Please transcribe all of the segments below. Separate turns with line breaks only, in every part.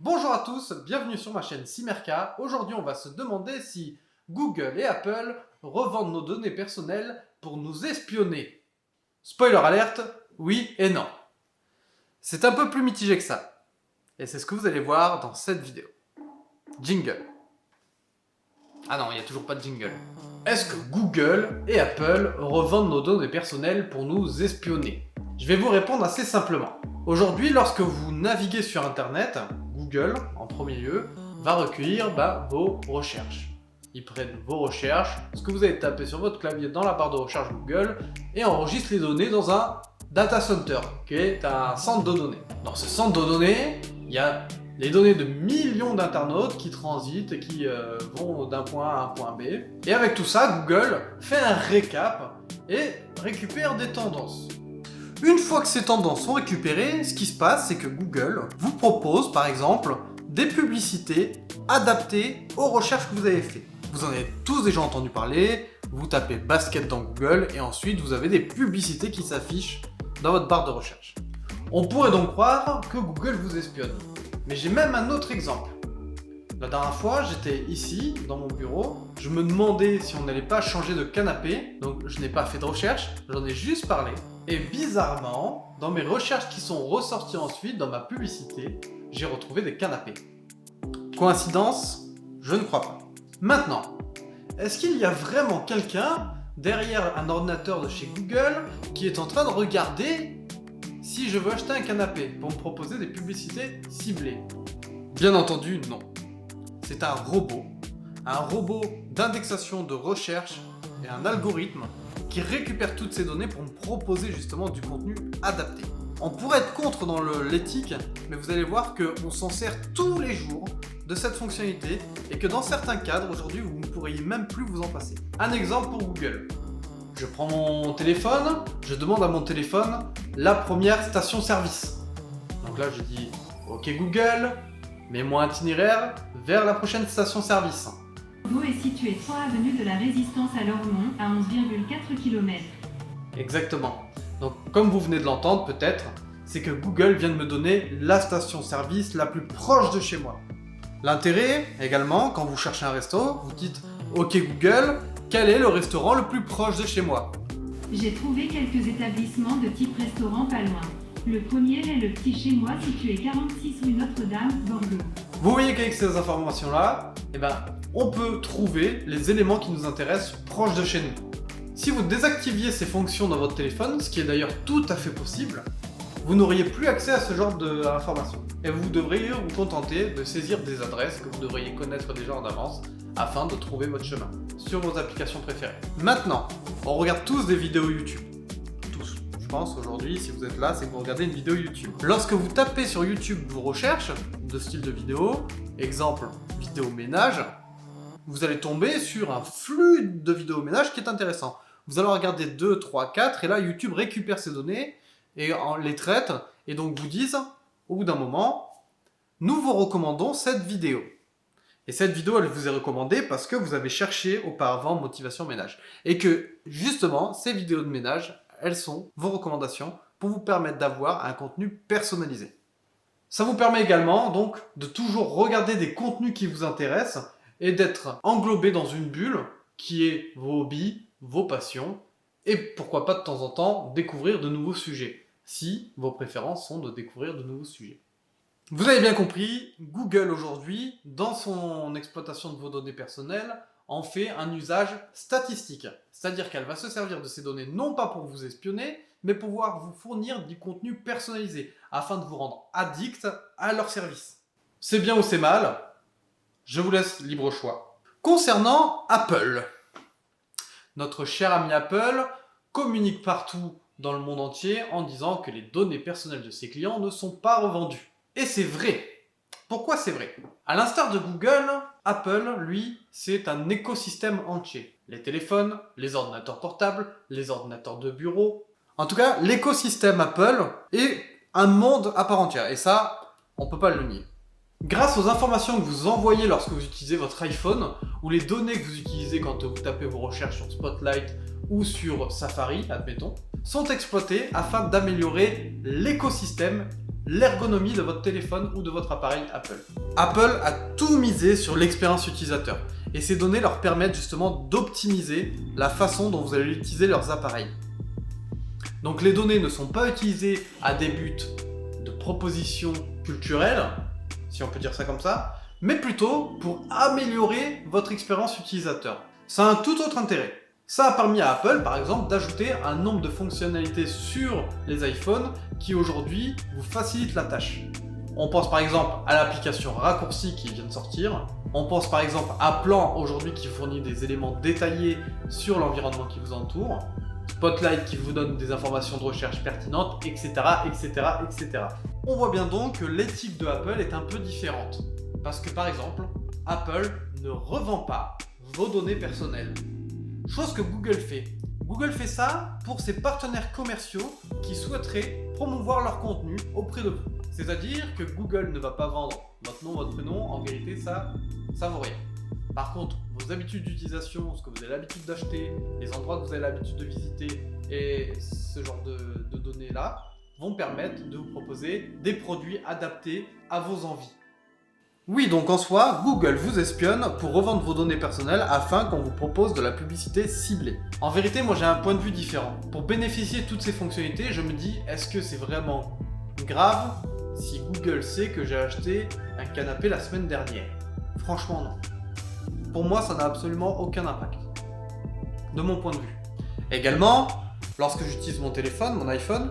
Bonjour à tous, bienvenue sur ma chaîne Simerka. Aujourd'hui, on va se demander si Google et Apple revendent nos données personnelles pour nous espionner. Spoiler alerte, oui et non. C'est un peu plus mitigé que ça. Et c'est ce que vous allez voir dans cette vidéo. Jingle. Ah non, il n'y a toujours pas de jingle. Est-ce que Google et Apple revendent nos données personnelles pour nous espionner? Je vais vous répondre assez simplement. Aujourd'hui, lorsque vous naviguez sur Internet, Google, en premier lieu, va recueillir vos recherches. Ils prennent vos recherches, ce que vous avez tapé sur votre clavier dans la barre de recherche Google, et enregistrent les données dans un data center, qui est un centre de données. Dans ce centre de données, il y a les données de millions d'internautes qui transitent et qui vont d'un point A à un point B. Et avec tout ça, Google fait un récap et récupère des tendances. Une fois que ces tendances sont récupérées, ce qui se passe, c'est que Google vous propose, par exemple, des publicités adaptées aux recherches que vous avez faites. Vous en avez tous déjà entendu parler, vous tapez basket dans Google et ensuite vous avez des publicités qui s'affichent dans votre barre de recherche. On pourrait donc croire que Google vous espionne. Mais j'ai même un autre exemple. La dernière fois, j'étais ici, dans mon bureau, je me demandais si on n'allait pas changer de canapé, donc je n'ai pas fait de recherche, j'en ai juste parlé. Et bizarrement, dans mes recherches qui sont ressorties ensuite, dans ma publicité, j'ai retrouvé des canapés. Coïncidence? Je ne crois pas. Maintenant, est-ce qu'il y a vraiment quelqu'un derrière un ordinateur de chez Google qui est en train de regarder si je veux acheter un canapé pour me proposer des publicités ciblées? Bien entendu, non. C'est un robot d'indexation de recherche et un algorithme qui récupère toutes ces données pour me proposer justement du contenu adapté. On pourrait être contre dans l'éthique, mais vous allez voir qu'on s'en sert tous les jours de cette fonctionnalité et que dans certains cadres, aujourd'hui, vous ne pourriez même plus vous en passer. Un exemple pour Google. Je prends mon téléphone, je demande à mon téléphone la première station-service. Donc là, je dis « Ok Google », mets-moi un itinéraire vers la prochaine station-service.
Bordeaux est situé 3 avenue de la Résistance à Lormont, à 11,4 km.
Exactement. Donc, comme vous venez de l'entendre peut-être, c'est que Google vient de me donner la station-service la plus proche de chez moi. L'intérêt, également, quand vous cherchez un resto, vous dites « Ok Google, quel est le restaurant le plus proche de chez moi ?»
J'ai trouvé quelques établissements de type restaurant pas loin. Le premier est le Petit Chez Moi, situé 46 rue Notre-Dame, Bordeaux.
Vous voyez qu'avec ces informations-là, on peut trouver les éléments qui nous intéressent proches de chez nous. Si vous désactiviez ces fonctions dans votre téléphone, ce qui est d'ailleurs tout à fait possible, vous n'auriez plus accès à ce genre d'informations. Et vous devriez vous contenter de saisir des adresses que vous devriez connaître déjà en avance afin de trouver votre chemin sur vos applications préférées. Maintenant, on regarde tous des vidéos YouTube. Tous. Je pense aujourd'hui, si vous êtes là, c'est que vous regardez une vidéo YouTube. Lorsque vous tapez sur YouTube vos recherches de style de vidéo, exemple vidéo ménage, vous allez tomber sur un flux de vidéos ménage qui est intéressant. Vous allez regarder 2, 3, 4 et là YouTube récupère ces données et les traite et donc vous disent au bout d'un moment, nous vous recommandons cette vidéo. Et cette vidéo, elle vous est recommandée parce que vous avez cherché auparavant motivation ménage. Et que justement, ces vidéos de ménage, elles sont vos recommandations pour vous permettre d'avoir un contenu personnalisé. Ça vous permet également donc de toujours regarder des contenus qui vous intéressent et d'être englobé dans une bulle qui est vos hobbies, vos passions et pourquoi pas de temps en temps découvrir de nouveaux sujets si vos préférences sont de découvrir de nouveaux sujets. Vous avez bien compris, Google aujourd'hui, dans son exploitation de vos données personnelles, en fait un usage statistique. C'est-à-dire qu'elle va se servir de ces données non pas pour vous espionner, mais pour pouvoir vous fournir du contenu personnalisé, afin de vous rendre addict à leur service. C'est bien ou c'est mal? Je vous laisse libre choix. Concernant Apple, notre cher ami Apple communique partout dans le monde entier en disant que les données personnelles de ses clients ne sont pas revendues. Et c'est vrai. Pourquoi c'est vrai? À l'instar de Google, Apple, lui, c'est un écosystème entier. Les téléphones, les ordinateurs portables, les ordinateurs de bureau. En tout cas, l'écosystème Apple est un monde à part entière. Et ça, on ne peut pas le nier. Grâce aux informations que vous envoyez lorsque vous utilisez votre iPhone, ou les données que vous utilisez quand vous tapez vos recherches sur Spotlight ou sur Safari, admettons, sont exploitées afin d'améliorer l'écosystème, l'ergonomie de votre téléphone ou de votre appareil Apple. Apple a tout misé sur l'expérience utilisateur et ces données leur permettent justement d'optimiser la façon dont vous allez utiliser leurs appareils. Donc les données ne sont pas utilisées à des buts de proposition culturelle, si on peut dire ça comme ça, mais plutôt pour améliorer votre expérience utilisateur. Ça a un tout autre intérêt. Ça a permis à Apple, par exemple, d'ajouter un nombre de fonctionnalités sur les iPhones qui aujourd'hui vous facilitent la tâche. On pense par exemple à l'application Raccourci qui vient de sortir. On pense par exemple à Plan aujourd'hui qui fournit des éléments détaillés sur l'environnement qui vous entoure. Spotlight qui vous donne des informations de recherche pertinentes, etc., etc., etc. On voit bien donc que l'éthique de Apple est un peu différente. Parce que par exemple, Apple ne revend pas vos données personnelles. Chose que Google fait. Google fait ça pour ses partenaires commerciaux qui souhaiteraient promouvoir leur contenu auprès de vous. C'est-à-dire que Google ne va pas vendre votre nom, votre prénom, en vérité ça vaut rien. Par contre, vos habitudes d'utilisation, ce que vous avez l'habitude d'acheter, les endroits que vous avez l'habitude de visiter et ce genre de données-là vont permettre de vous proposer des produits adaptés à vos envies. Oui, donc en soi, Google vous espionne pour revendre vos données personnelles afin qu'on vous propose de la publicité ciblée. En vérité, moi j'ai un point de vue différent. Pour bénéficier de toutes ces fonctionnalités, je me dis, est-ce que c'est vraiment grave si Google sait que j'ai acheté un canapé la semaine dernière? Franchement non. Pour moi, ça n'a absolument aucun impact. De mon point de vue. Également, lorsque j'utilise mon téléphone, mon iPhone,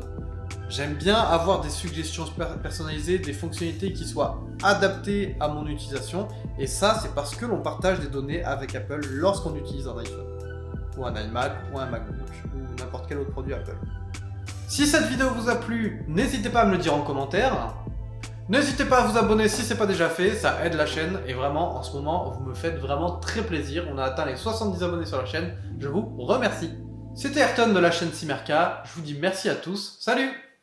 j'aime bien avoir des suggestions personnalisées, des fonctionnalités qui soient adaptées à mon utilisation. Et ça, c'est parce que l'on partage des données avec Apple lorsqu'on utilise un iPhone, ou un iMac, ou un MacBook, ou n'importe quel autre produit Apple. Si cette vidéo vous a plu, n'hésitez pas à me le dire en commentaire. N'hésitez pas à vous abonner si ce n'est pas déjà fait, ça aide la chaîne. Et vraiment, en ce moment, vous me faites vraiment très plaisir. On a atteint les 70 abonnés sur la chaîne. Je vous remercie. C'était Ayrton de la chaîne Simerca. Je vous dis merci à tous. Salut!